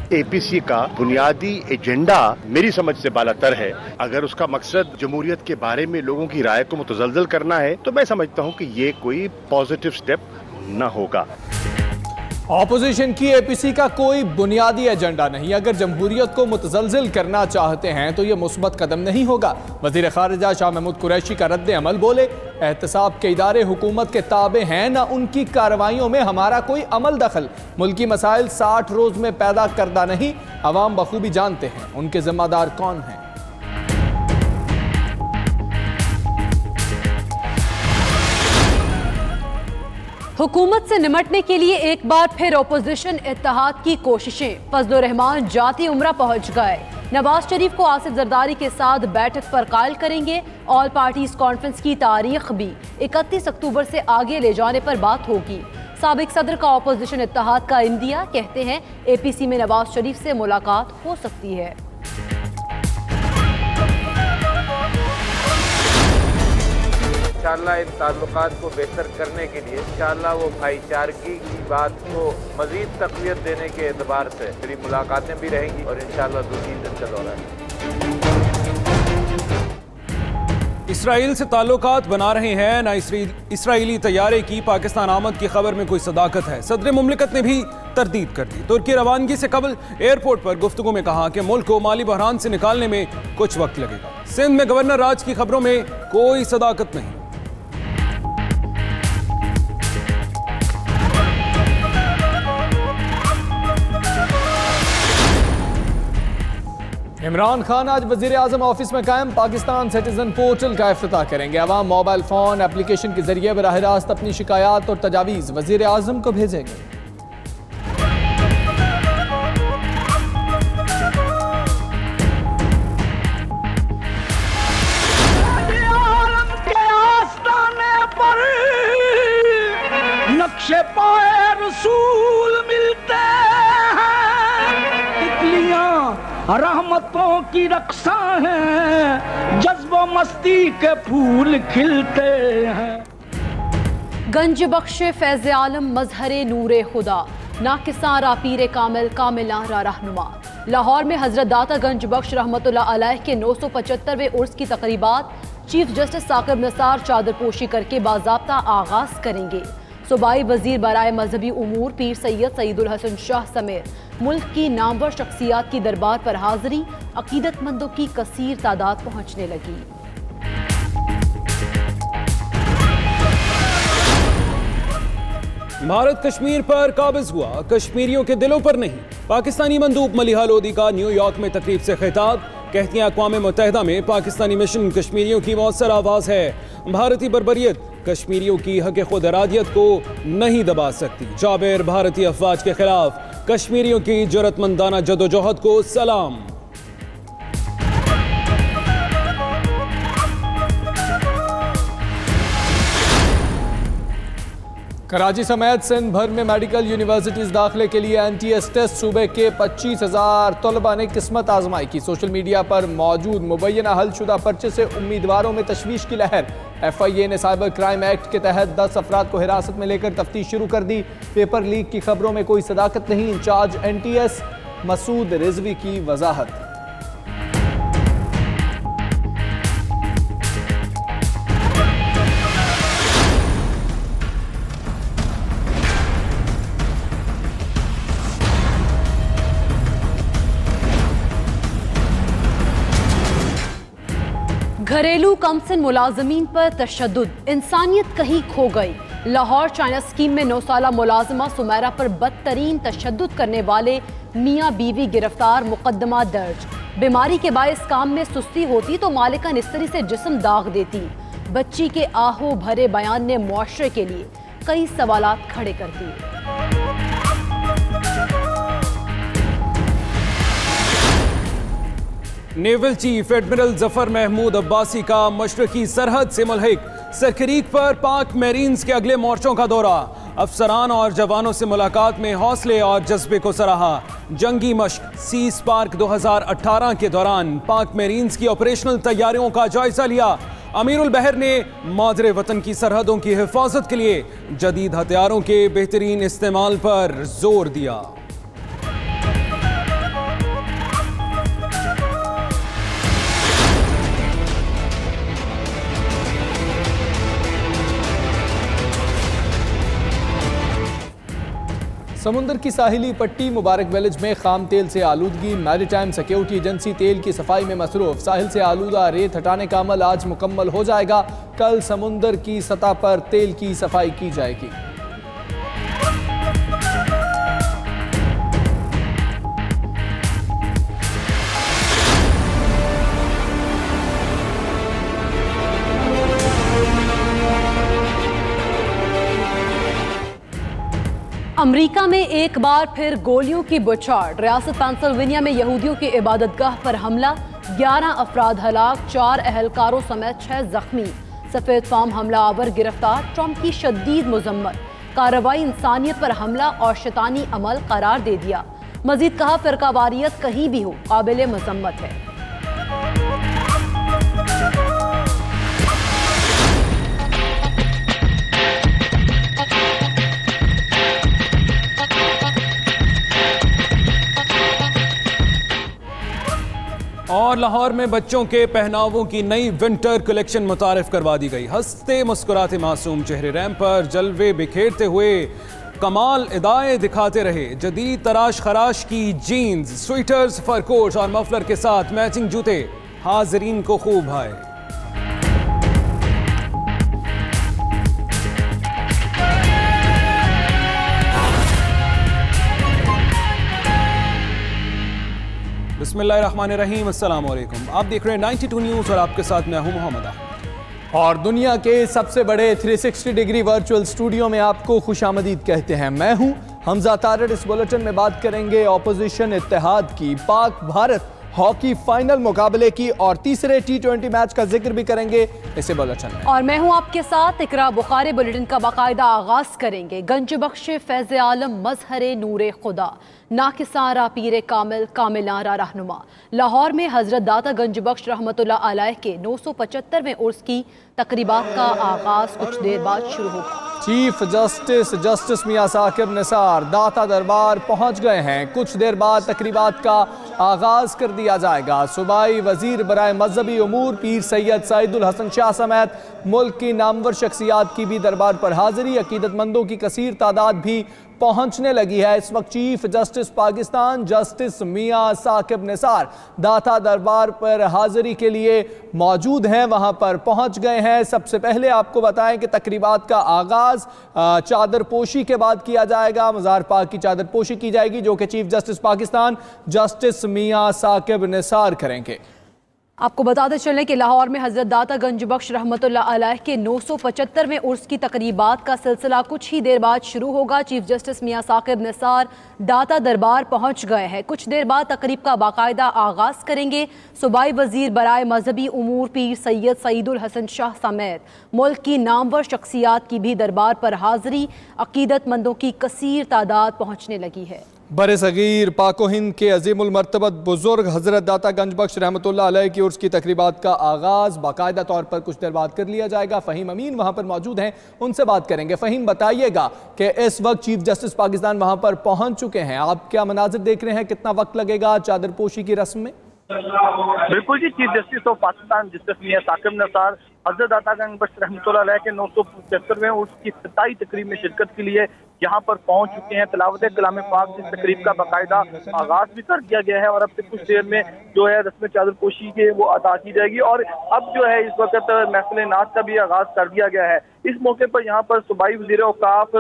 APC का बुनियादी agenda मेरी समझ से बालातर है। अगर उसका मकसद जमहूरियत के बारे में लोगों की राय को मुतज़लज़ल करना है तो मैं समझता हूँ कि ये कोई पॉजिटिव स्टेप न होगा। ऑपोजिशन की APC का कोई बुनियादी एजेंडा नहीं। अगर जमहूरियत को मुतज़लज़ल करना चाहते हैं तो यह मुस्बत कदम नहीं होगा। वज़ीर ख़ारिजा शाह महमूद कुरैशी का रद्द अमल, बोले एहतसाब के इदारे हुकूमत के ताबे हैं, न उनकी कार्रवाइयों में हमारा कोई अमल दखल। मुल्की मसाइल 60 रोज़ में पैदा करदा नहीं, अवाम बखूबी जानते हैं उनके जिम्मेदार कौन हैं। हुकूमत से निमटने के लिए एक बार फिर ओपोजिशन इत्तेहाद की कोशिशें। फजलुर रहमान जाती उम्रा पहुंच गए। नवाज शरीफ को आसिफ जरदारी के साथ बैठक पर कायल करेंगे। ऑल पार्टीज कॉन्फ्रेंस की तारीख भी 31 अक्टूबर से आगे ले जाने पर बात होगी। साबिक सदर का ओपोजिशन इत्तेहाद का इंदिया, कहते हैं APC में नवाज शरीफ से मुलाकात हो सकती है। इंशाअल्लाह इन ताल्लुकात को बेहतर करने के लिए इंशाअल्लाह वो भाईचारगी की बात को मजीद तक़वियत देने के एतबार से मेरी मुलाकातें भी रहेंगी और इंशाअल्लाह 2-3 दिन का दौरा है। इसराइल से ताल्लुकात बना रहे हैं ना इसराइली तैयारे की पाकिस्तान आमद की खबर में कोई सदाकत है। सदर मुमलिकत ने भी तरदीद कर दी। तुर्की रवानगी से कबल एयरपोर्ट पर गुफ्तगू में कहा कि मुल्क को माली बहरान से निकालने में कुछ वक्त लगेगा। सिंध में गवर्नर राज की खबरों में कोई सदाकत नहीं। इमरान खान आज वजीर आजम ऑफिस में कायम पाकिस्तान सिटीजन पोर्टल का इफ्तिताह करेंगे। अवाम मोबाइल फोन एप्लीकेशन के जरिए बराह रास्त अपनी शिकायत और तजावीज़ वजीर आजम को भेजेंगे। नक्शे पाए रसूल मिलते रहमतों की रक्षा है, जज्बो मस्ती के फूल खिलते हैं। गंज बख्शे फैज़ आलम मजहरे नूरे खुदा, ना किसान रा पीरे कामिल कामिला रा रहनुमा। लाहौर में हजरत दाता गंज बख्श रहमतुल्लाह अलैह के 975वें उर्स की तकरीबात चीफ जस्टिस साकिब निसार चादर पोशी करके बाज़ाब्ता आगाज करेंगे। सूबाई वजीर बराए मजहबी उमूर पीर सैयद सईदुल हसन शाह समेत मुल्क की नामवर शख्सियात की दरबार पर हाजिरी। अकीदतमंदों की कसीर तादाद पहुंचने लगी। भारत कश्मीर पर काबिज हुआ, कश्मीरियों के दिलों पर नहीं। पाकिस्तानी मंदूब मलिहा लोधी का न्यूयॉर्क में तकरीब से खिताब, कहती हैं अक़वाम मुत्तहिदा में पाकिस्तानी मिशन कश्मीरियों की मौसर आवाज़ है। भारतीय बर्बरियत कश्मीरियों की हक़ खुद इरादियत को नहीं दबा सकती। जाबिर भारतीय अफवाज के खिलाफ कश्मीरियों की जुर्रतमंदाना जदोजहद को सलाम। कराची समेत सिंध भर में मेडिकल यूनिवर्सिटीज दाखिले के लिए NTS टेस्ट सूबे के 25,000 तलबा ने किस्मत आजमाई की। सोशल मीडिया पर मौजूद मुबैना हलशुदा पर्चे से उम्मीदवारों में तशवीश की लहर। FIA ने साइबर क्राइम एक्ट के तहत 10 अफराद को हिरासत में लेकर तफ्तीश शुरू कर दी। पेपर लीक की खबरों में कोई सदाकत नहीं, इंचार्ज NTS मसूद रिजवी की वजाहत। घरेलू कमसिन मुलाजमीन पर तशद्दुद, इंसानियत कहीं खो गई। लाहौर चाइना स्कीम में 9 साला मुलाजमा सुमेरा पर बदतरीन तशद्दुद करने वाले मियाँ बीवी गिरफ्तार, मुकदमा दर्ज। बीमारी के बायस काम में सुस्ती होती तो मालिका निस्तरी से जिस्म दाग देती। बच्ची के आहो भरे बयान ने मुआशरे के लिए कई सवालात खड़े कर दिए। Naval chief admiral Zafar Mahmood Abbasi का मशरकी सरहद से मुल्हिक सरखरीक पर पाक मेरीन्स के अगले मोर्चों का दौरा। अफसरान और जवानों से मुलाकात में हौसले और जज्बे को सराहा। जंगी मश्क सी स्पार्क 2018 के दौरान पाक मेरीन्स की ऑपरेशनल तैयारियों का जायजा लिया। अमीरुल बहर ने मादरे वतन की सरहदों की हिफाजत के लिए जदीद हथियारों के बेहतरीन इस्तेमाल पर जोर दिया। समुंदर की साहिली पट्टी मुबारक विलेज में खाम तेल से आलूदगी। मैरीटाइम सिक्योरिटी एजेंसी तेल की सफाई में मसरूफ। साहिल से आलूदा रेत हटाने का अमल आज मुकम्मल हो जाएगा। कल समुंदर की सतह पर तेल की सफाई की जाएगी। अमेरिका में एक बार फिर गोलियों की बौछार। रियासत पेंसिल्वेनिया में यहूदियों की इबादतगाह पर हमला, 11 अफराद हलाक, 4 अहलकारों समेत 6 जख्मी। सफेद फार्म हमला आवर गिरफ्तार। ट्रंप की शदीद मुजम्मत। कार्रवाई इंसानियत पर हमला और शैतानी अमल करार दे दिया। मजीद कहा, फिरकावारियत कहीं भी हो काबिल मजम्मत है। और लाहौर में बच्चों के पहनावों की नई विंटर कलेक्शन मुतारिफ करवा दी गई। हंसते मुस्कुराते मासूम चेहरे रैंप पर जलवे बिखेरते हुए कमाल इदाएं दिखाते रहे। जदीद तराश खराश की जीन्स, स्वेटर्स, फर कोट्स और मफलर के साथ मैचिंग जूते हाजरीन को खूब भाए। बिस्मिल्लाहिर्रहमानिर्रहीम, अस्सलाम वालेकुम। आप देख रहे हैं 92 न्यूज़ और आपके साथ मैं हूं मोहम्मद अहमद। और दुनिया के सबसे बड़े 360 डिग्री वर्चुअल स्टूडियो में आपको खुशामदीद कहते हैं। मैं हूं हमजा तारड़। इस बुलेटिन में बात करेंगे ऑपोजिशन इत्तेहाद की, पाक भारत हॉकी फाइनल मुकाबले की और तीसरे T20 मैच का जिक्र भी करेंगे इसे बुलेटिन में। और मैं हूं आपके साथ इकरा बुखारी। बुलेटिन का बाकायदा आगाज करेंगे। गंज बख्श फैज़ आलम मजहरे नूरे खुदा, नाकिसारा पीरे कामिल कामिलारा रहनुमा। लाहौर में हजरत दाता गंज बख्श रहमतुल्लाह अलैह के 975वें उर्स की तकरीबात का आगाज कुछ देर बाद शुरू होगा। चीफ जस्टिस मियां साकिब निसार दाता दरबार पहुंच गए हैं। कुछ देर बाद तकरीबात का आगाज कर दिया जाएगा। सूबाई वजीर बराए मजहबी उमूर पीर सैयद सईदुल हसन शाह समेत मुल्क की नामवर शख्सियात की भी दरबार पर हाजिरी। अकीदतमंदों की कसीर तादाद भी पहुंचने लगी है। इस वक्त chief justice Pakistan justice Mian Saqib Nisar दाता दरबार पर हाजिरी के लिए मौजूद हैं, वहां पर पहुंच गए हैं। सबसे पहले आपको बताएं कि तकरीबात का आगाज चादर पोशी के बाद किया जाएगा। मज़ार पाक की चादर पोशी की जाएगी जो कि chief justice Pakistan justice Mian Saqib Nisar करेंगे। आपको बताते चलें कि लाहौर में हजरत दाता गंज बख्श रहमतुल्लाह अलैह के 975वें उर्स की तकरीबात का सिलसिला कुछ ही देर बाद शुरू होगा। चीफ जस्टिस मियां साकिब निसार दाता दरबार पहुंच गए हैं। कुछ देर बाद तकरीब का बाकायदा आगाज करेंगे। सूबाई वजीर बराए मजहबी उमूर पीर सैयद सईदुल हसन शाह समेत मुल्क की नामवर शख्सियात की भी दरबार पर हाजिरी। अकीदतमंदों की कसीर तादाद पहुंचने लगी है। बरे सगीर पाको हिंद के अजीमुल मर्तबत बुजुर्ग हजरत दाता गंज बख्श रहमतुल्लाह अलैह की उर्स की तकरीबात का आगाज बाकायदा तौर पर कुछ देर बाद कर लिया जाएगा। फ़हीम अमीन वहां पर मौजूद हैं, उनसे बात करेंगे। फ़हीम, बताइएगा कि इस वक्त चीफ जस्टिस पाकिस्तान वहां पर पहुंच चुके हैं, आप क्या मनाजिर देख रहे हैं, कितना वक्त लगेगा चादर पोशी की रस्म में? बिल्कुल जी, chief justice of Pakistan justice Mian Saqib Nisar Hazrat Data गंज बख्श रहमतुल्लाह अलैह के 975वें उर्स की इफ्तिताई तकरीब में शिरकत के लिए यहाँ पर पहुंच चुके हैं। तिलावत कलाम पाक इस तकरीब का बाकायदा आगाज भी कर दिया गया है और अब से कुछ देर में जो है रस्म चादर पोशी के वो अदा की जाएगी और अब जो है इस वक्त महफिल नात का भी आगाज कर दिया गया है। इस मौके पर यहाँ पर सूबाई वजीर औकाफ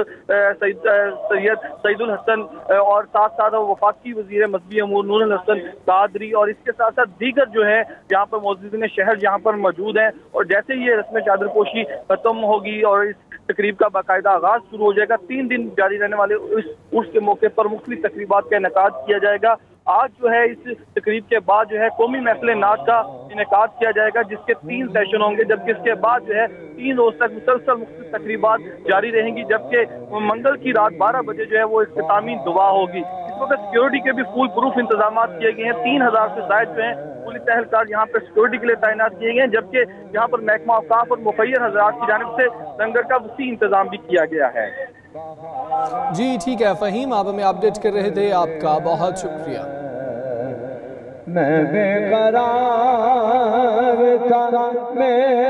सैयद सईदुल हसन और साथ साथ वफाकी वजीर मजहबी उमूर नूरुल हसन कादरी और इसके साथ साथ दीगर जो है यहाँ पर मौजूदीन शहर यहाँ पर मौजूद हैं और जैसे ही ये रस्म चादर पोशी खत्म होगी और इस तकरीब का बाकायदा आगाज शुरू हो जाएगा। 3 दिन जारी रहने वाले इस उर्स के मौके पर मुख्तलिफ तकरीबात का इनेकाद किया जाएगा। आज जो है इस तकरीब के बाद जो है कौमी महफिल नात का इनेकाद किया जाएगा जिसके 3 सेशन होंगे, जबकि इसके बाद जो है 3 रोज तक मुसलसल मुख्तलिफ तकरीबात जारी रहेंगी, जबकि मंगल की रात 12 बजे जो है वो इख्तितामी दुआ होगी। इस वक्त सिक्योरिटी के भी फुल प्रूफ इंतजाम किए गए हैं। 3000 से ज्यादा जो है पुलिस एहलकार यहाँ पर सिक्योरिटी के लिए तैनात किए गए हैं, जबकि यहाँ पर महकमा औकाफ और मुखैर हजरात की जानिब से लंगर का वसी इंतजाम भी किया गया है। जी ठीक है फ़हीम, आप हमें अपडेट कर रहे थे, आपका बहुत शुक्रिया। मैं बेकरार था, मैं